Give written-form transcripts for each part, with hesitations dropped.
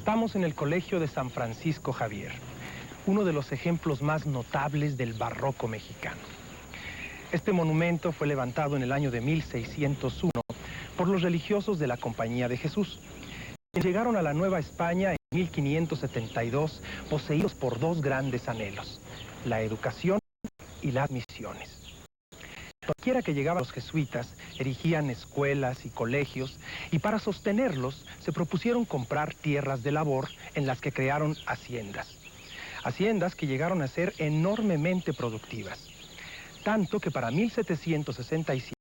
Estamos en el Colegio de San Francisco Javier, uno de los ejemplos más notables del barroco mexicano. Este monumento fue levantado en el año de 1601 por los religiosos de la Compañía de Jesús, que llegaron a la Nueva España en 1572 poseídos por dos grandes anhelos: la educación y las misiones. Cualquiera que llegaba a los jesuitas erigían escuelas y colegios, y para sostenerlos se propusieron comprar tierras de labor en las que crearon haciendas. Haciendas que llegaron a ser enormemente productivas. Tanto que para 1767,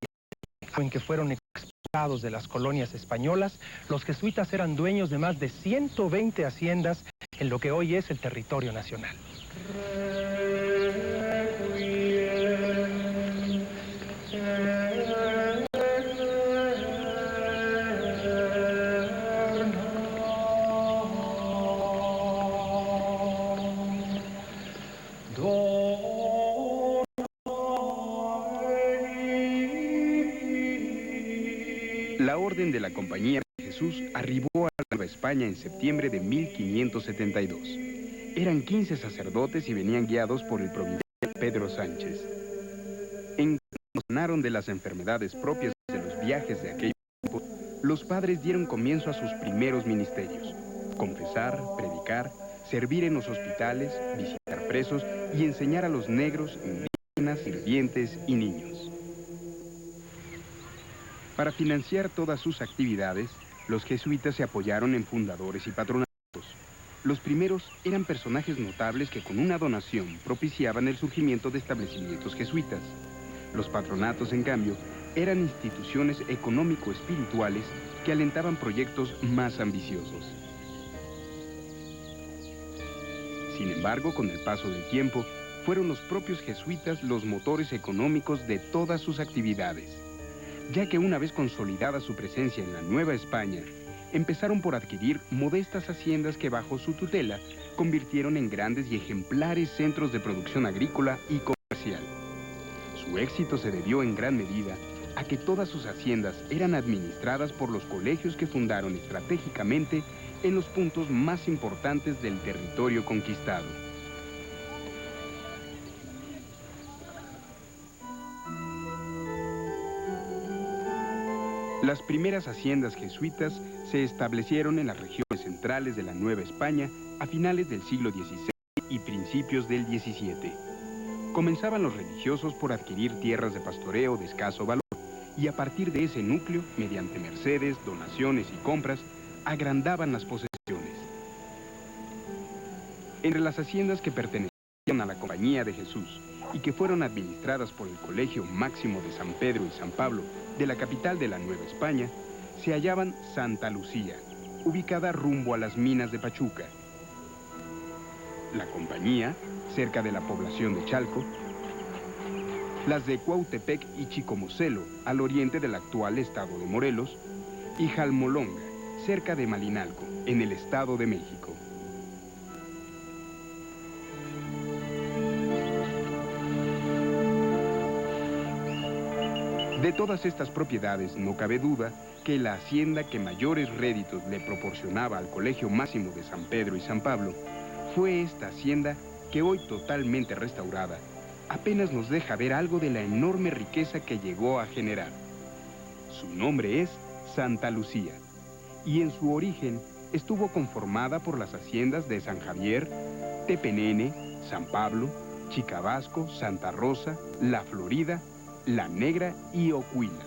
en que fueron expulsados de las colonias españolas, los jesuitas eran dueños de más de 120 haciendas en lo que hoy es el territorio nacional. La Orden de la Compañía de Jesús arribó a la Nueva España en septiembre de 1572. Eran 15 sacerdotes y venían guiados por el provincial Pedro Sánchez. En cuanto sanaron de las enfermedades propias de los viajes de aquel tiempo, los padres dieron comienzo a sus primeros ministerios: confesar, predicar, servir en los hospitales, visitar presos y enseñar a los negros, indígenas, sirvientes y niños. Para financiar todas sus actividades, los jesuitas se apoyaron en fundadores y patronatos. Los primeros eran personajes notables que con una donación propiciaban el surgimiento de establecimientos jesuitas. Los patronatos, en cambio, eran instituciones económico-espirituales que alentaban proyectos más ambiciosos. Sin embargo, con el paso del tiempo, fueron los propios jesuitas los motores económicos de todas sus actividades, ya que una vez consolidada su presencia en la Nueva España, empezaron por adquirir modestas haciendas que bajo su tutela convirtieron en grandes y ejemplares centros de producción agrícola y comercial. Su éxito se debió en gran medida a que todas sus haciendas eran administradas por los colegios que fundaron estratégicamente en los puntos más importantes del territorio conquistado. Las primeras haciendas jesuitas se establecieron en las regiones centrales de la Nueva España a finales del siglo XVI y principios del XVII. Comenzaban los religiosos por adquirir tierras de pastoreo de escaso valor, y a partir de ese núcleo, mediante mercedes, donaciones y compras, agrandaban las posesiones. Entre las haciendas que pertenecían a la Compañía de Jesús y que fueron administradas por el Colegio Máximo de San Pedro y San Pablo de la capital de la Nueva España, se hallaban Santa Lucía, ubicada rumbo a las minas de Pachuca; la Compañía, cerca de la población de Chalco; las de Cuautepec y Chicomocelo, al oriente del actual estado de Morelos; y Jalmolonga, cerca de Malinalco, en el estado de México. De todas estas propiedades, no cabe duda que la hacienda que mayores réditos le proporcionaba al Colegio Máximo de San Pedro y San Pablo fue esta hacienda que hoy, totalmente restaurada, apenas nos deja ver algo de la enorme riqueza que llegó a generar. Su nombre es Santa Lucía, y en su origen estuvo conformada por las haciendas de San Javier, Tepenene, San Pablo, Chicabasco, Santa Rosa, La Florida, La Negra y Ocuila.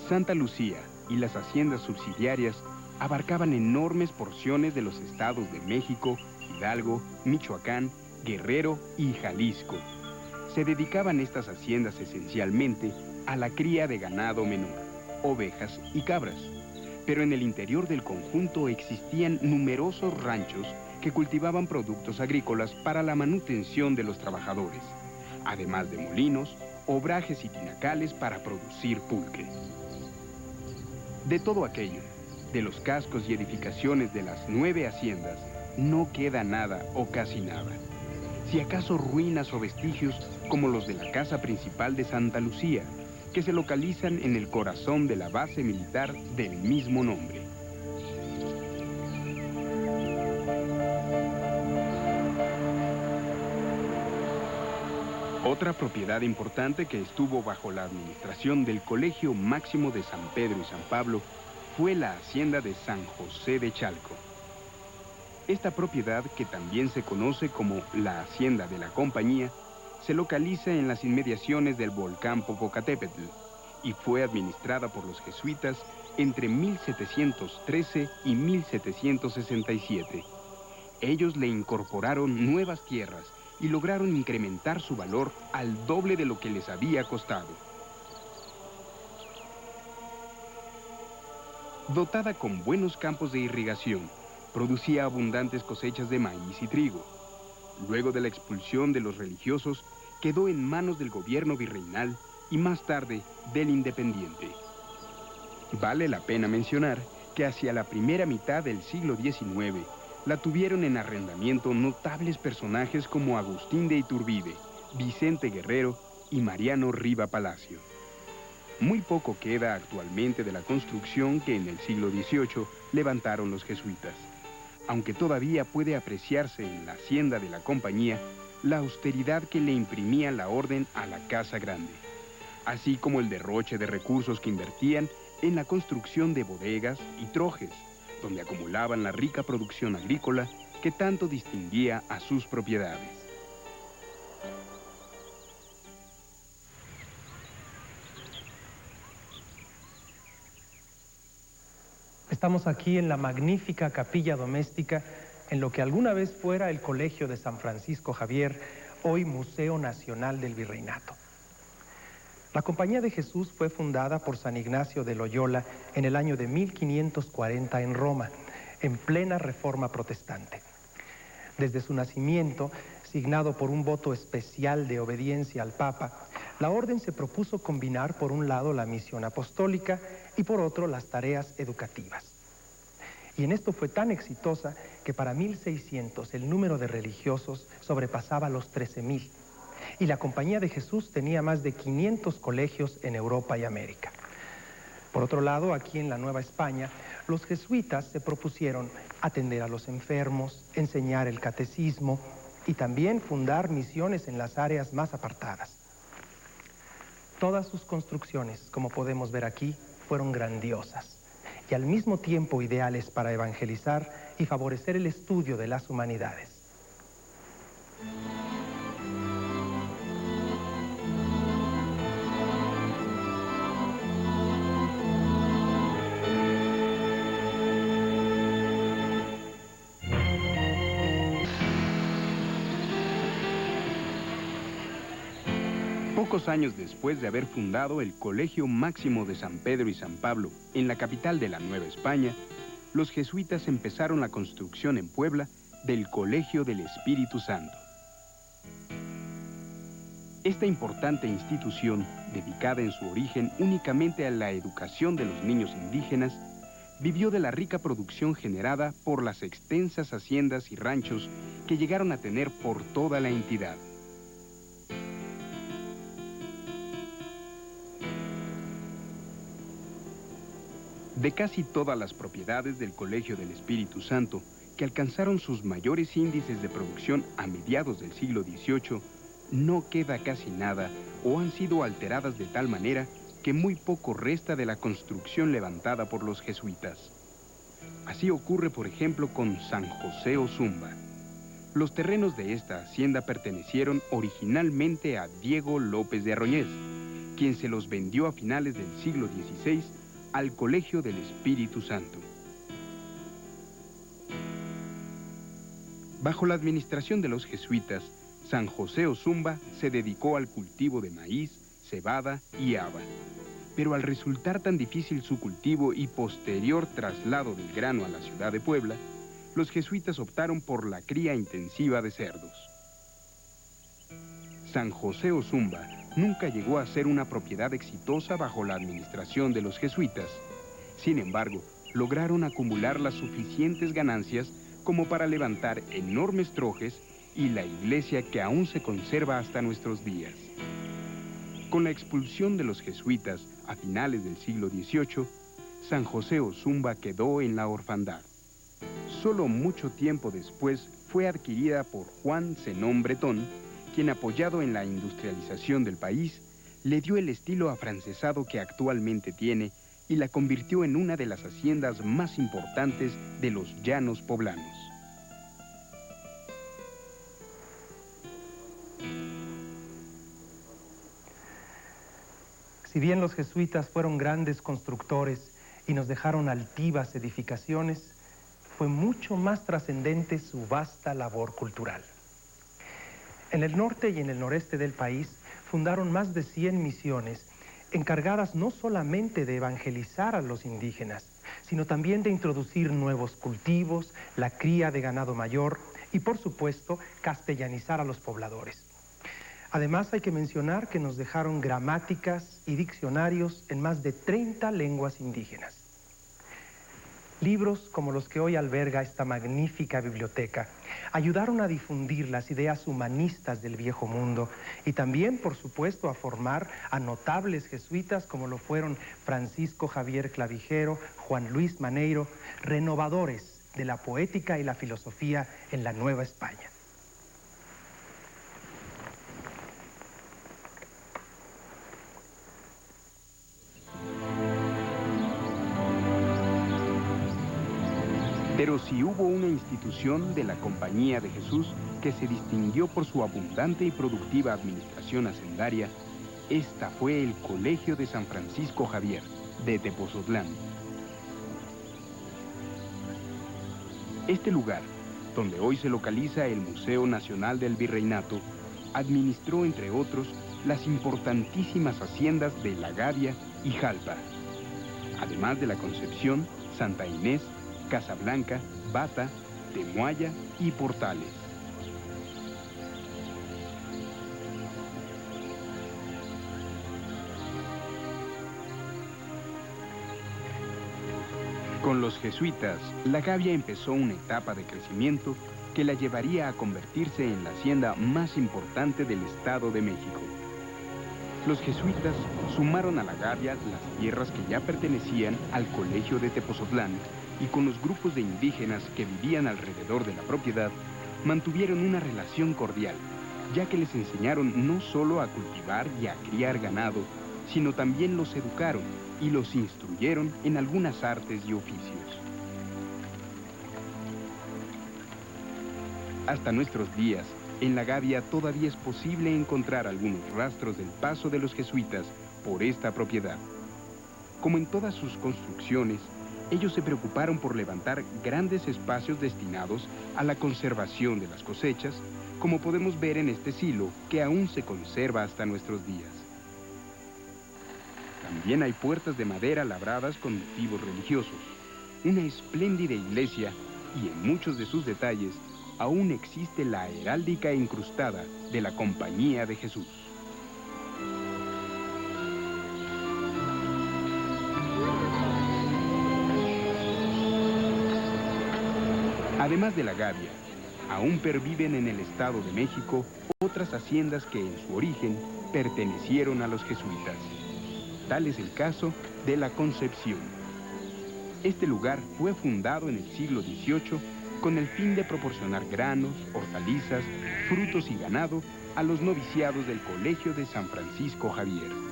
Santa Lucía y las haciendas subsidiarias abarcaban enormes porciones de los estados de México, Hidalgo, Michoacán, Guerrero y Jalisco. Se dedicaban estas haciendas esencialmente a la cría de ganado menor, ovejas y cabras, pero en el interior del conjunto existían numerosos ranchos que cultivaban productos agrícolas para la manutención de los trabajadores, además de molinos, obrajes y tinacales para producir pulque. De todo aquello, de los cascos y edificaciones de las 9 haciendas, no queda nada o casi nada. Si acaso ruinas o vestigios como los de la casa principal de Santa Lucía, que se localizan en el corazón de la base militar del mismo nombre. Otra propiedad importante que estuvo bajo la administración del Colegio Máximo de San Pedro y San Pablo fue la hacienda de San José de Chalco. Esta propiedad, que también se conoce como la Hacienda de la Compañía, se localiza en las inmediaciones del volcán Popocatépetl y fue administrada por los jesuitas entre 1713 y 1767. Ellos le incorporaron nuevas tierras y lograron incrementar su valor al doble de lo que les había costado. Dotada con buenos campos de irrigación, producía abundantes cosechas de maíz y trigo. Luego de la expulsión de los religiosos, quedó en manos del gobierno virreinal y más tarde del independiente. Vale la pena mencionar que hacia la primera mitad del siglo XIX la tuvieron en arrendamiento notables personajes como Agustín de Iturbide, Vicente Guerrero y Mariano Riva Palacio. Muy poco queda actualmente de la construcción que en el siglo XVIII levantaron los jesuitas, aunque todavía puede apreciarse en la hacienda de la compañía la austeridad que le imprimía la orden a la Casa Grande, así como el derroche de recursos que invertían en la construcción de bodegas y trojes, donde acumulaban la rica producción agrícola que tanto distinguía a sus propiedades. Estamos aquí en la magnífica capilla doméstica, en lo que alguna vez fuera el Colegio de San Francisco Javier, hoy Museo Nacional del Virreinato. La Compañía de Jesús fue fundada por San Ignacio de Loyola en el año de 1540 en Roma, en plena Reforma Protestante. Desde su nacimiento, signado por un voto especial de obediencia al Papa, la orden se propuso combinar por un lado la misión apostólica y por otro las tareas educativas. Y en esto fue tan exitosa que para 1600 el número de religiosos sobrepasaba los 13,000. Y la Compañía de Jesús tenía más de 500 colegios en Europa y América. Por otro lado, aquí en la Nueva España, los jesuitas se propusieron atender a los enfermos, enseñar el catecismo y también fundar misiones en las áreas más apartadas. Todas sus construcciones, como podemos ver aquí, fueron grandiosas y al mismo tiempo ideales para evangelizar y favorecer el estudio de las humanidades. Pocos años después de haber fundado el Colegio Máximo de San Pedro y San Pablo en la capital de la Nueva España, los jesuitas empezaron la construcción en Puebla del Colegio del Espíritu Santo. Esta importante institución, dedicada en su origen únicamente a la educación de los niños indígenas, vivió de la rica producción generada por las extensas haciendas y ranchos que llegaron a tener por toda la entidad. De casi todas las propiedades del Colegio del Espíritu Santo, que alcanzaron sus mayores índices de producción a mediados del siglo XVIII, no queda casi nada o han sido alteradas de tal manera que muy poco resta de la construcción levantada por los jesuitas. Así ocurre, por ejemplo, con San José Ozumba. Los terrenos de esta hacienda pertenecieron originalmente a Diego López de Arroñez, quien se los vendió a finales del siglo XVI al Colegio del Espíritu Santo. Bajo la administración de los jesuitas, San José Ozumba se dedicó al cultivo de maíz, cebada y haba. Pero al resultar tan difícil su cultivo y posterior traslado del grano a la ciudad de Puebla, los jesuitas optaron por la cría intensiva de cerdos. San José Ozumba nunca llegó a ser una propiedad exitosa bajo la administración de los jesuitas. Sin embargo, lograron acumular las suficientes ganancias como para levantar enormes trojes y la iglesia que aún se conserva hasta nuestros días. Con la expulsión de los jesuitas a finales del siglo XVIII, San José Ozumba quedó en la orfandad. Solo mucho tiempo después fue adquirida por Juan Zenón Bretón, quien, apoyado en la industrialización del país, le dio el estilo afrancesado que actualmente tiene y la convirtió en una de las haciendas más importantes de los llanos poblanos. Si bien los jesuitas fueron grandes constructores y nos dejaron altivas edificaciones, fue mucho más trascendente su vasta labor cultural. En el norte y en el noreste del país fundaron más de 100 misiones encargadas no solamente de evangelizar a los indígenas, sino también de introducir nuevos cultivos, la cría de ganado mayor y, por supuesto, castellanizar a los pobladores. Además, hay que mencionar que nos dejaron gramáticas y diccionarios en más de 30 lenguas indígenas. Libros como los que hoy alberga esta magnífica biblioteca ayudaron a difundir las ideas humanistas del viejo mundo y también, por supuesto, a formar a notables jesuitas como lo fueron Francisco Javier Clavijero, Juan Luis Maneiro, renovadores de la poética y la filosofía en la Nueva España. Pero si hubo una institución de la Compañía de Jesús que se distinguió por su abundante y productiva administración hacendaria, esta fue el Colegio de San Francisco Javier, de Tepozotlán. Este lugar, donde hoy se localiza el Museo Nacional del Virreinato, administró, entre otros, las importantísimas haciendas de La Gavia y Jalpa, además de la Concepción, Santa Inés, Casablanca, Bata, Temuaya y Portales. Con los jesuitas, La Gavia empezó una etapa de crecimiento que la llevaría a convertirse en la hacienda más importante del Estado de México. Los jesuitas sumaron a La Gavia las tierras que ya pertenecían al Colegio de Tepozotlán y con los grupos de indígenas que vivían alrededor de la propiedad, mantuvieron una relación cordial, ya que les enseñaron no solo a cultivar y a criar ganado, sino también los educaron y los instruyeron en algunas artes y oficios. Hasta nuestros días, en La Gavia todavía es posible encontrar algunos rastros del paso de los jesuitas por esta propiedad. Como en todas sus construcciones, ellos se preocuparon por levantar grandes espacios destinados a la conservación de las cosechas, como podemos ver en este silo que aún se conserva hasta nuestros días. También hay puertas de madera labradas con motivos religiosos, una espléndida iglesia y en muchos de sus detalles aún existe la heráldica incrustada de la Compañía de Jesús. Además de La Gavia, aún perviven en el Estado de México otras haciendas que en su origen pertenecieron a los jesuitas. Tal es el caso de La Concepción. Este lugar fue fundado en el siglo XVIII con el fin de proporcionar granos, hortalizas, frutos y ganado a los noviciados del Colegio de San Francisco Javier.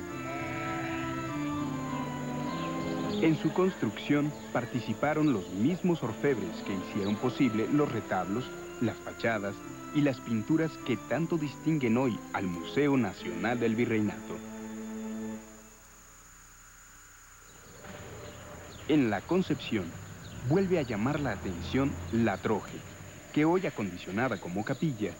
En su construcción participaron los mismos orfebres que hicieron posible los retablos, las fachadas y las pinturas que tanto distinguen hoy al Museo Nacional del Virreinato. En La Concepción vuelve a llamar la atención la troje, que hoy acondicionada como capilla,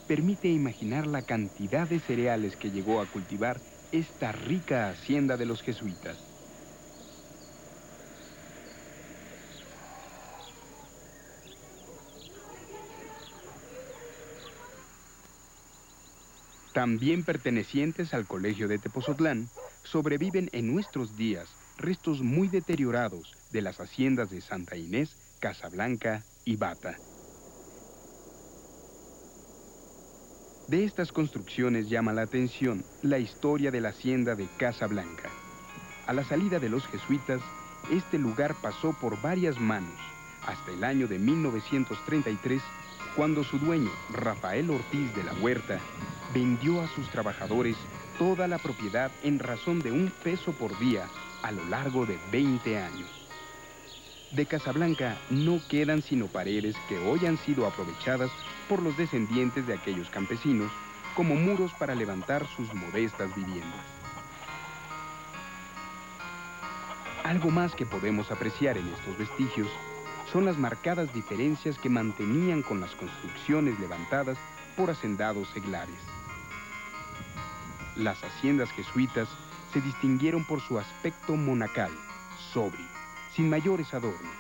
permite imaginar la cantidad de cereales que llegó a cultivar esta rica hacienda de los jesuitas. También pertenecientes al Colegio de Tepozotlán, sobreviven en nuestros días restos muy deteriorados de las haciendas de Santa Inés, Casablanca y Bata. De estas construcciones llama la atención la historia de la hacienda de Casablanca. A la salida de los jesuitas, este lugar pasó por varias manos, hasta el año de 1933, cuando su dueño, Rafael Ortiz de la Huerta, vendió a sus trabajadores toda la propiedad en razón de 1 peso por día a lo largo de 20 años. De Casablanca no quedan sino paredes que hoy han sido aprovechadas por los descendientes de aquellos campesinos como muros para levantar sus modestas viviendas. Algo más que podemos apreciar en estos vestigios son las marcadas diferencias que mantenían con las construcciones levantadas por hacendados seglares. Las haciendas jesuitas se distinguieron por su aspecto monacal, sobrio, sin mayores adornos.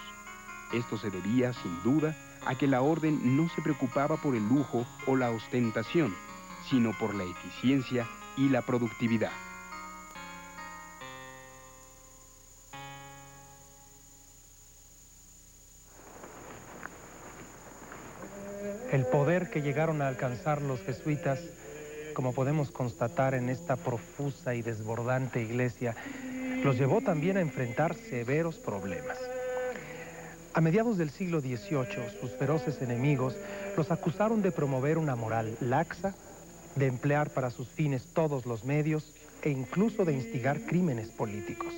Esto se debía, sin duda, a que la orden no se preocupaba por el lujo o la ostentación, sino por la eficiencia y la productividad. El poder que llegaron a alcanzar los jesuitas, como podemos constatar en esta profusa y desbordante iglesia, los llevó también a enfrentar severos problemas. A mediados del siglo XVIII, sus feroces enemigos los acusaron de promover una moral laxa, de emplear para sus fines todos los medios e incluso de instigar crímenes políticos.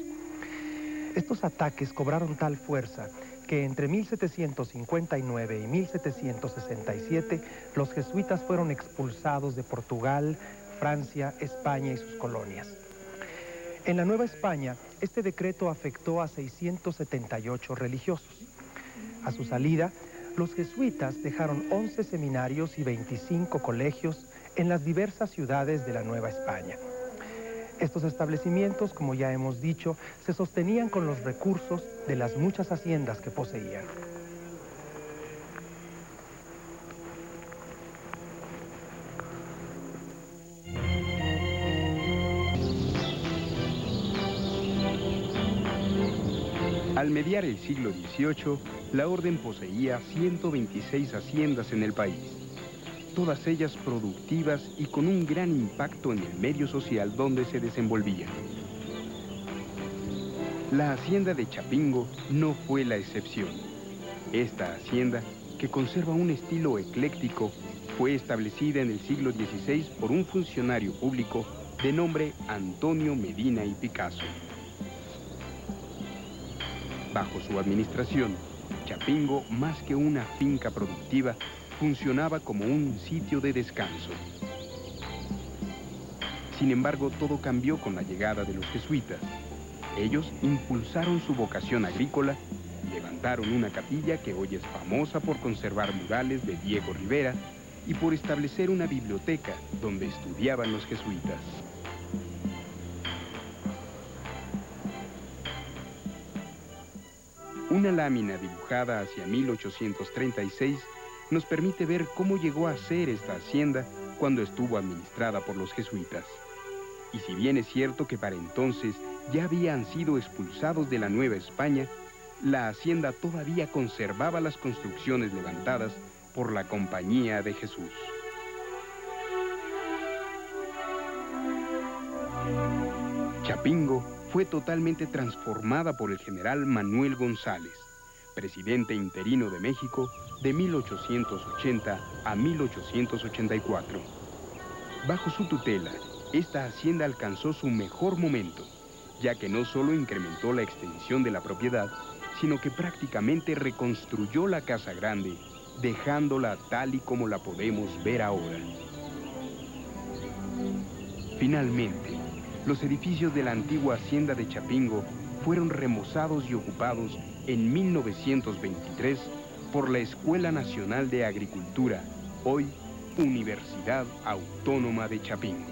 Estos ataques cobraron tal fuerza que entre 1759 y 1767 los jesuitas fueron expulsados de Portugal, Francia, España y sus colonias. En la Nueva España, este decreto afectó a 678 religiosos. A su salida, los jesuitas dejaron 11 seminarios y 25 colegios en las diversas ciudades de la Nueva España. Estos establecimientos, como ya hemos dicho, se sostenían con los recursos de las muchas haciendas que poseían. Al mediar el siglo XVIII, la orden poseía 126 haciendas en el país, todas ellas productivas y con un gran impacto en el medio social donde se desenvolvían. La hacienda de Chapingo no fue la excepción. Esta hacienda, que conserva un estilo ecléctico, fue establecida en el siglo XVI por un funcionario público de nombre Antonio Medina y Picasso. Bajo su administración, Chapingo, más que una finca productiva, funcionaba como un sitio de descanso. Sin embargo, todo cambió con la llegada de los jesuitas. Ellos impulsaron su vocación agrícola, levantaron una capilla que hoy es famosa por conservar murales de Diego Rivera y por establecer una biblioteca donde estudiaban los jesuitas. Una lámina dibujada hacia 1836 nos permite ver cómo llegó a ser esta hacienda cuando estuvo administrada por los jesuitas. Y si bien es cierto que para entonces ya habían sido expulsados de la Nueva España, la hacienda todavía conservaba las construcciones levantadas por la Compañía de Jesús. Chapingo fue totalmente transformada por el general Manuel González, presidente interino de México de 1880 a 1884. Bajo su tutela, esta hacienda alcanzó su mejor momento, ya que no solo incrementó la extensión de la propiedad, sino que prácticamente reconstruyó la Casa Grande, dejándola tal y como la podemos ver ahora. Finalmente, los edificios de la antigua hacienda de Chapingo fueron remozados y ocupados en 1923 por la Escuela Nacional de Agricultura, hoy Universidad Autónoma de Chapingo.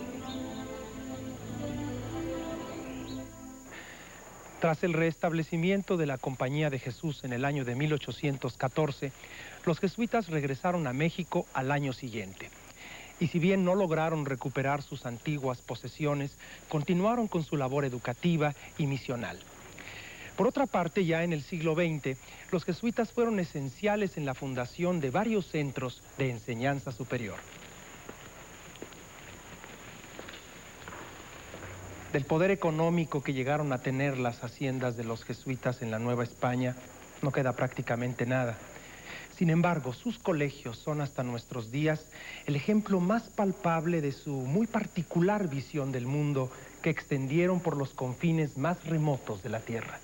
Tras el restablecimiento de la Compañía de Jesús en el año de 1814, los jesuitas regresaron a México al año siguiente. Y si bien no lograron recuperar sus antiguas posesiones, continuaron con su labor educativa y misional. Por otra parte, ya en el siglo XX, los jesuitas fueron esenciales en la fundación de varios centros de enseñanza superior. Del poder económico que llegaron a tener las haciendas de los jesuitas en la Nueva España, no queda prácticamente nada. Sin embargo, sus colegios son hasta nuestros días el ejemplo más palpable de su muy particular visión del mundo que extendieron por los confines más remotos de la Tierra.